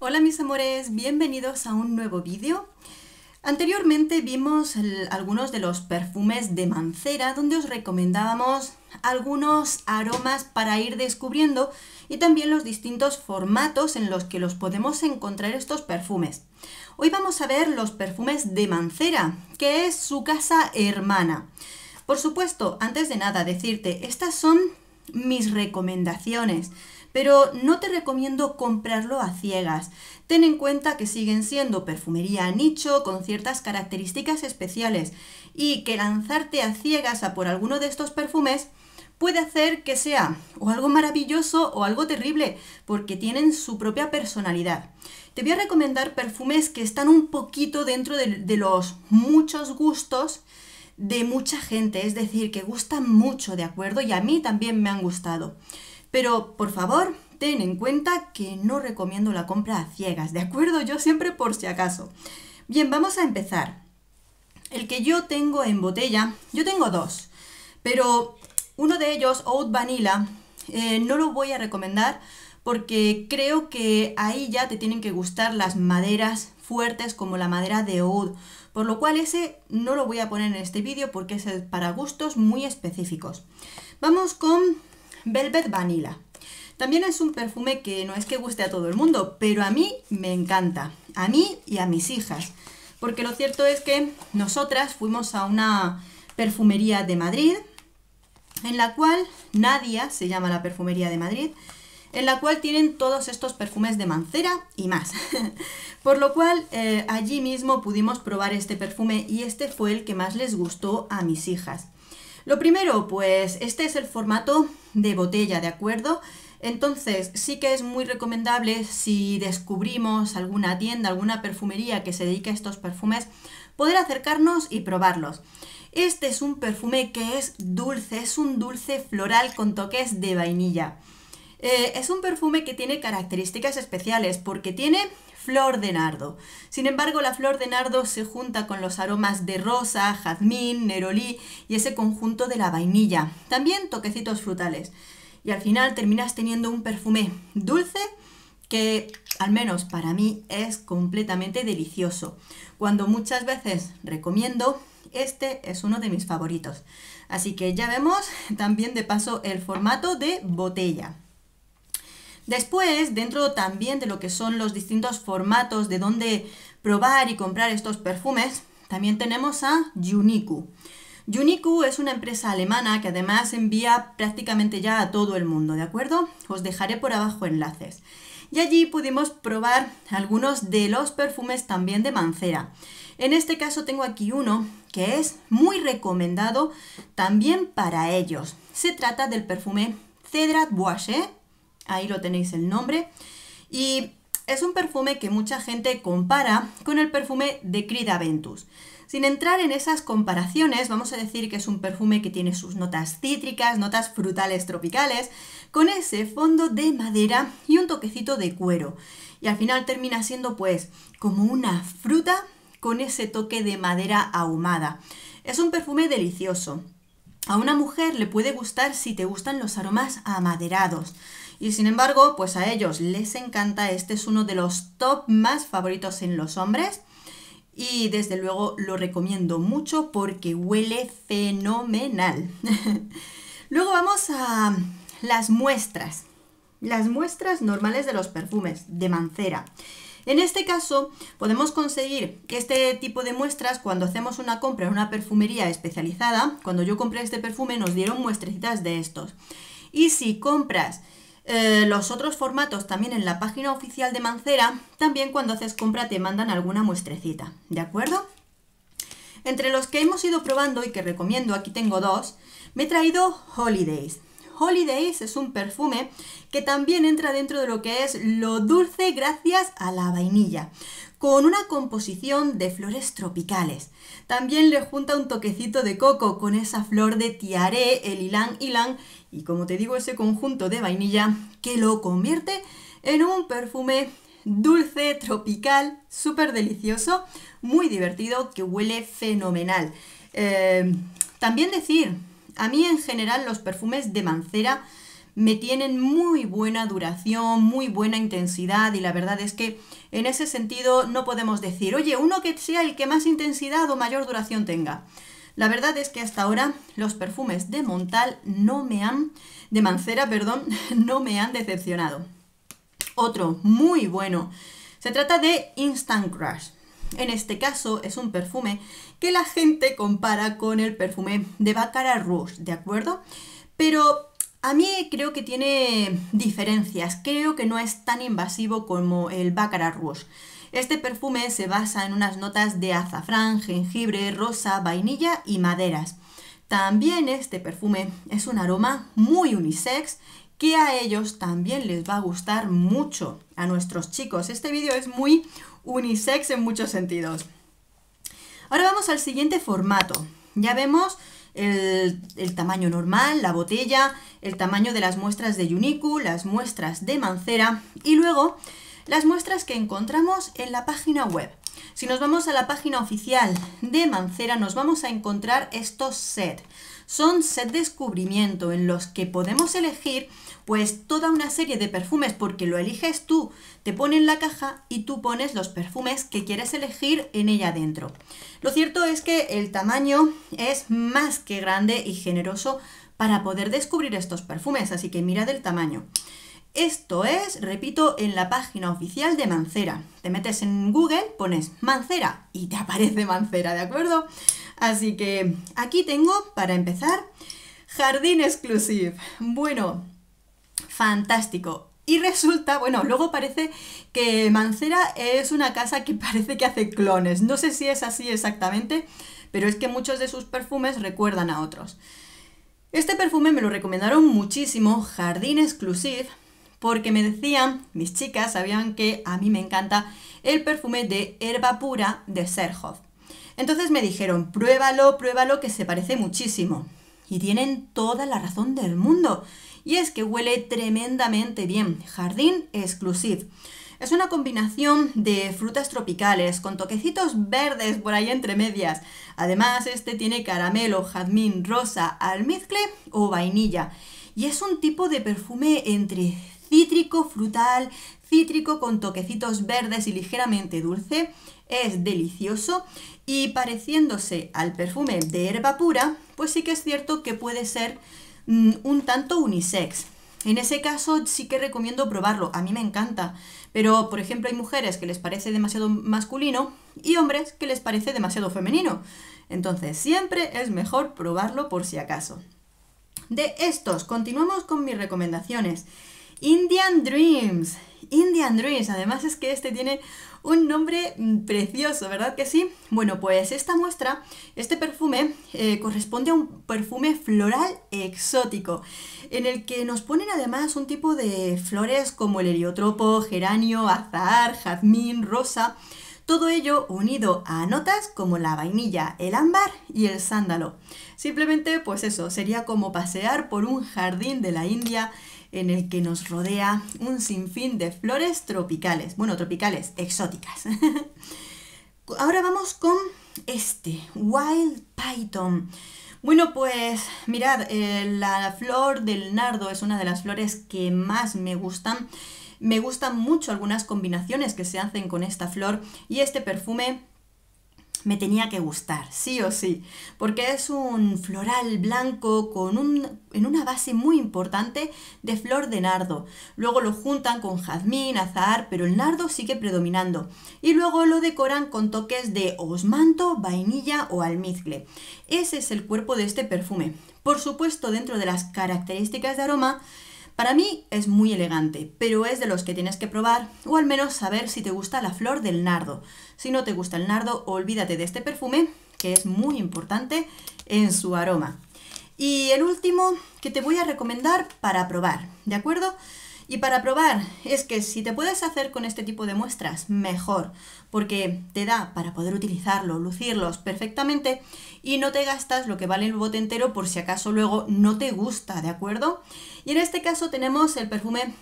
Hola mis amores, bienvenidos a un nuevo vídeo. Anteriormente vimos algunos de los perfumes de Mancera donde os recomendábamos algunos aromas para ir descubriendo y también los distintos formatos en los que los podemos encontrar estos perfumes. Hoy vamos a ver los perfumes de Mancera, que es su casa hermana. Por supuesto, antes de nada decirte, estas son mis recomendaciones, pero no te recomiendo comprarlo a ciegas. Ten en cuenta que siguen siendo perfumería a nicho con ciertas características especiales y que lanzarte a ciegas a por alguno de estos perfumes puede hacer que sea o algo maravilloso o algo terrible, porque tienen su propia personalidad. Te voy a recomendar perfumes que están un poquito dentro de los muchos gustos de mucha gente, es decir, que gustan mucho, ¿de acuerdo? Y a mí también me han gustado. Pero, por favor, ten en cuenta que no recomiendo la compra a ciegas, ¿de acuerdo? Yo siempre por si acaso. Bien, vamos a empezar. El que yo tengo en botella, yo tengo dos, pero uno de ellos, Oud Vanilla, no lo voy a recomendar porque creo que ahí ya te tienen que gustar las maderas fuertes como la madera de oud, por lo cual ese no lo voy a poner en este vídeo porque es para gustos muy específicos. Vamos con Velvet Vanilla. También es un perfume que no es que guste a todo el mundo, pero a mí me encanta, a mí y a mis hijas, porque lo cierto es que nosotras fuimos a una perfumería de Madrid, en la cual, Nadia se llama la perfumería de Madrid, en la cual tienen todos estos perfumes de Mancera y más. Por lo cual, allí mismo pudimos probar este perfume y este fue el que más les gustó a mis hijas. Lo primero, pues este es el formato de botella, ¿de acuerdo? Entonces sí que es muy recomendable si descubrimos alguna tienda, alguna perfumería que se dedique a estos perfumes, poder acercarnos y probarlos. Este es un perfume que es dulce, es un dulce floral con toques de vainilla. Es un perfume que tiene características especiales porque tiene flor de nardo. Sin embargo, la flor de nardo se junta con los aromas de rosa, jazmín, nerolí y ese conjunto de la vainilla. También toquecitos frutales. Y al final terminas teniendo un perfume dulce que, al menos para mí, es completamente delicioso. Cuando muchas veces recomiendo, este es uno de mis favoritos. Así que ya vemos también de paso el formato de botella. Después, dentro también de lo que son los distintos formatos de dónde probar y comprar estos perfumes, también tenemos a Uniqlo. Uniqlo es una empresa alemana que además envía prácticamente ya a todo el mundo, ¿de acuerdo? Os dejaré por abajo enlaces. Y allí pudimos probar algunos de los perfumes también de Mancera. En este caso tengo aquí uno que es muy recomendado también para ellos. Se trata del perfume Cedrat Boisé. Ahí lo tenéis el nombre. Y es un perfume que mucha gente compara con el perfume de Creed Aventus. Sin entrar en esas comparaciones, vamos a decir que es un perfume que tiene sus notas cítricas, notas frutales tropicales, con ese fondo de madera y un toquecito de cuero. Y al final termina siendo pues como una fruta con ese toque de madera ahumada. Es un perfume delicioso. A una mujer le puede gustar si te gustan los aromas amaderados. Y sin embargo, pues a ellos les encanta. Este es uno de los top más favoritos en los hombres. Y desde luego lo recomiendo mucho porque huele fenomenal. Luego vamos a las muestras. Las muestras normales de los perfumes de Mancera. En este caso podemos conseguir este tipo de muestras cuando hacemos una compra en una perfumería especializada. Cuando yo compré este perfume nos dieron muestrecitas de estos. Y si compras los otros formatos también en la página oficial de Mancera, también cuando haces compra te mandan alguna muestrecita, ¿de acuerdo? Entre los que hemos ido probando y que recomiendo, aquí tengo dos, me he traído Holidays. Holidays es un perfume que también entra dentro de lo que es lo dulce gracias a la vainilla, con una composición de flores tropicales. También le junta un toquecito de coco con esa flor de tiaré, el ylang ylang, y como te digo, ese conjunto de vainilla que lo convierte en un perfume dulce, tropical, súper delicioso, muy divertido, que huele fenomenal. También decir, a mí en general los perfumes de Mancera me tienen muy buena duración, muy buena intensidad y la verdad es que en ese sentido no podemos decir, oye, uno que sea el que más intensidad o mayor duración tenga. La verdad es que hasta ahora los perfumes de Montal de Mancera, perdón, no me han decepcionado. Otro muy bueno, se trata de Instant Crush. En este caso es un perfume que la gente compara con el perfume de Baccarat Rouge, ¿de acuerdo? Pero a mí creo que tiene diferencias, creo que no es tan invasivo como el Baccarat Rouge. Este perfume se basa en unas notas de azafrán, jengibre, rosa, vainilla y maderas. También este perfume es un aroma muy unisex que a ellos también les va a gustar mucho, a nuestros chicos. Este vídeo es muy unisex en muchos sentidos. Ahora vamos al siguiente formato. Ya vemos el tamaño normal, la botella, el tamaño de las muestras de Uniqu, las muestras de Mancera y luego las muestras que encontramos en la página web. Si nos vamos a la página oficial de Mancera nos vamos a encontrar estos sets. Son set descubrimiento en los que podemos elegir pues toda una serie de perfumes porque lo eliges tú, te ponen la caja y tú pones los perfumes que quieres elegir en ella dentro. Lo cierto es que el tamaño es más que grande y generoso para poder descubrir estos perfumes, así que mirad el tamaño. Esto es, repito, en la página oficial de Mancera. Te metes en Google, pones Mancera y te aparece Mancera, ¿de acuerdo? Así que aquí tengo, para empezar, Jardín Exclusive. Bueno, fantástico. Y resulta, bueno, luego parece que Mancera es una casa que parece que hace clones. No sé si es así exactamente, pero es que muchos de sus perfumes recuerdan a otros. Este perfume me lo recomendaron muchísimo, Jardín Exclusive, porque me decían, mis chicas sabían que a mí me encanta el perfume de Herba Pura de Serhoff. Entonces me dijeron, pruébalo, pruébalo, que se parece muchísimo. Y tienen toda la razón del mundo. Y es que huele tremendamente bien. Jardín Exclusive. Es una combinación de frutas tropicales con toquecitos verdes por ahí entre medias. Además, este tiene caramelo, jazmín, rosa, almizcle o vainilla. Y es un tipo de perfume entre cítrico, frutal, cítrico con toquecitos verdes y ligeramente dulce. Es delicioso y pareciéndose al perfume de Herba Pura, pues sí que es cierto que puede ser un tanto unisex. En ese caso sí que recomiendo probarlo, a mí me encanta, pero por ejemplo hay mujeres que les parece demasiado masculino y hombres que les parece demasiado femenino. Entonces siempre es mejor probarlo por si acaso. De estos, continuamos con mis recomendaciones. Indian Dreams. Indian Dreams, además es que este tiene un nombre precioso, ¿verdad que sí? Bueno, pues esta muestra, este perfume, corresponde a un perfume floral exótico, en el que nos ponen además un tipo de flores como el heliotropo, geranio, azahar, jazmín, rosa, todo ello unido a notas como la vainilla, el ámbar y el sándalo. Simplemente, pues eso, sería como pasear por un jardín de la India en el que nos rodea un sinfín de flores tropicales. Bueno, tropicales, exóticas. Ahora vamos con este, Wild Python. Bueno, pues mirad, la flor del nardo es una de las flores que más me gustan. Me gustan mucho algunas combinaciones que se hacen con esta flor y este perfume me tenía que gustar, sí o sí, porque es un floral blanco en una base muy importante de flor de nardo. Luego lo juntan con jazmín, azahar, pero el nardo sigue predominando. Y luego lo decoran con toques de osmanto, vainilla o almizcle. Ese es el cuerpo de este perfume. Por supuesto, dentro de las características de aroma, para mí es muy elegante, pero es de los que tienes que probar o al menos saber si te gusta la flor del nardo. Si no te gusta el nardo, olvídate de este perfume, que es muy importante en su aroma. Y el último que te voy a recomendar para probar, ¿de acuerdo? Y para probar es que si te puedes hacer con este tipo de muestras, mejor, porque te da para poder utilizarlo, lucirlos perfectamente y no te gastas lo que vale el bote entero por si acaso luego no te gusta, ¿de acuerdo? Y en este caso tenemos el perfume,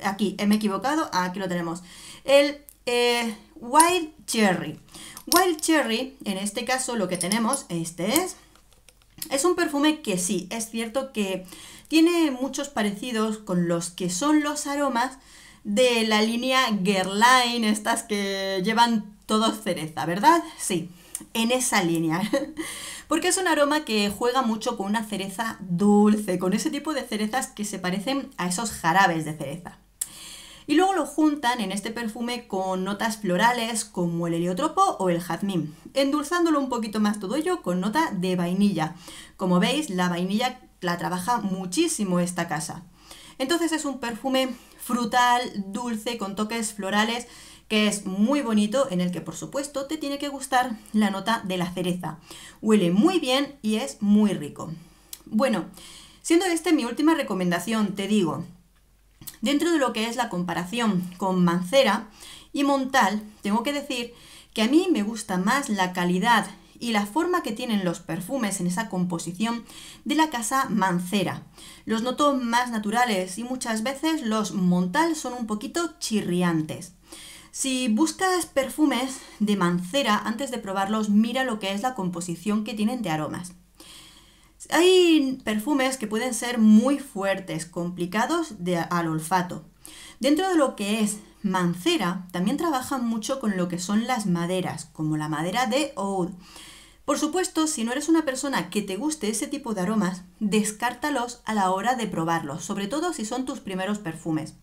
aquí, me he equivocado, aquí lo tenemos, el Wild Cherry. Wild Cherry, en este caso lo que tenemos, este es, Es un perfume que sí, es cierto que tiene muchos parecidos con los que son los aromas de la línea Guerlain, estas que llevan todos cereza, ¿verdad? Sí, en esa línea. Porque es un aroma que juega mucho con una cereza dulce, con ese tipo de cerezas que se parecen a esos jarabes de cereza. Y luego lo juntan en este perfume con notas florales como el heliotropo o el jazmín, endulzándolo un poquito más todo ello con nota de vainilla. Como veis, la vainilla la trabaja muchísimo esta casa. Entonces es un perfume frutal, dulce, con toques florales, que es muy bonito, en el que por supuesto te tiene que gustar la nota de la cereza. Huele muy bien y es muy rico. Bueno, siendo este mi última recomendación, te digo, dentro de lo que es la comparación con Mancera y Montal, tengo que decir que a mí me gusta más la calidad y la forma que tienen los perfumes en esa composición de la casa Mancera. Los noto más naturales y muchas veces los Montal son un poquito chirriantes. Si buscas perfumes de Mancera, antes de probarlos, mira lo que es la composición que tienen de aromas. Hay perfumes que pueden ser muy fuertes, complicados al olfato. Dentro de lo que es Mancera, también trabajan mucho con lo que son las maderas, como la madera de oud. Por supuesto, si no eres una persona que te guste ese tipo de aromas, descártalos a la hora de probarlos, sobre todo si son tus primeros perfumes.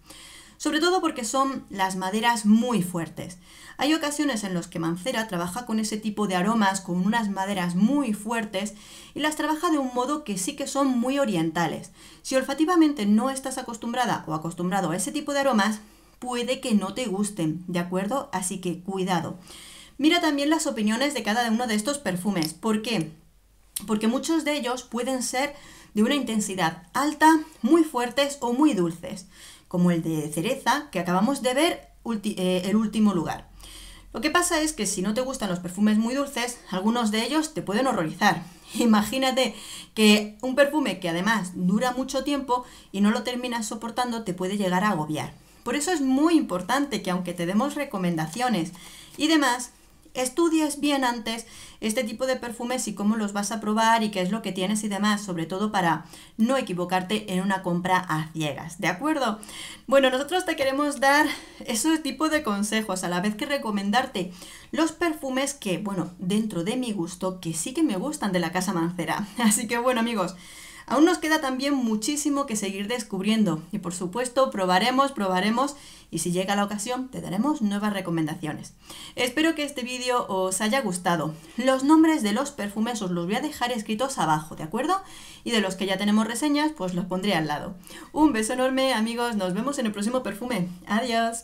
Sobre todo porque son las maderas muy fuertes. Hay ocasiones en las que Mancera trabaja con ese tipo de aromas, con unas maderas muy fuertes, y las trabaja de un modo que sí que son muy orientales. Si olfativamente no estás acostumbrada o acostumbrado a ese tipo de aromas, puede que no te gusten, ¿de acuerdo? Así que cuidado. Mira también las opiniones de cada uno de estos perfumes. ¿Por qué? Porque muchos de ellos pueden ser de una intensidad alta, muy fuertes o muy dulces, como el de cereza que acabamos de ver el último lugar. Lo que pasa es que si no te gustan los perfumes muy dulces, algunos de ellos te pueden horrorizar. Imagínate que un perfume que además dura mucho tiempo y no lo terminas soportando te puede llegar a agobiar. Por eso es muy importante que aunque te demos recomendaciones y demás, estudies bien antes este tipo de perfumes y cómo los vas a probar y qué es lo que tienes y demás, sobre todo para no equivocarte en una compra a ciegas, ¿de acuerdo? Bueno, nosotros te queremos dar ese tipo de consejos, a la vez que recomendarte los perfumes que, bueno, dentro de mi gusto, que sí que me gustan de la casa Mancera. Así que bueno, amigos, aún nos queda también muchísimo que seguir descubriendo y por supuesto probaremos y si llega la ocasión te daremos nuevas recomendaciones. Espero que este vídeo os haya gustado. Los nombres de los perfumes os los voy a dejar escritos abajo, ¿de acuerdo? Y de los que ya tenemos reseñas, pues los pondré al lado. Un beso enorme, amigos, nos vemos en el próximo perfume. Adiós.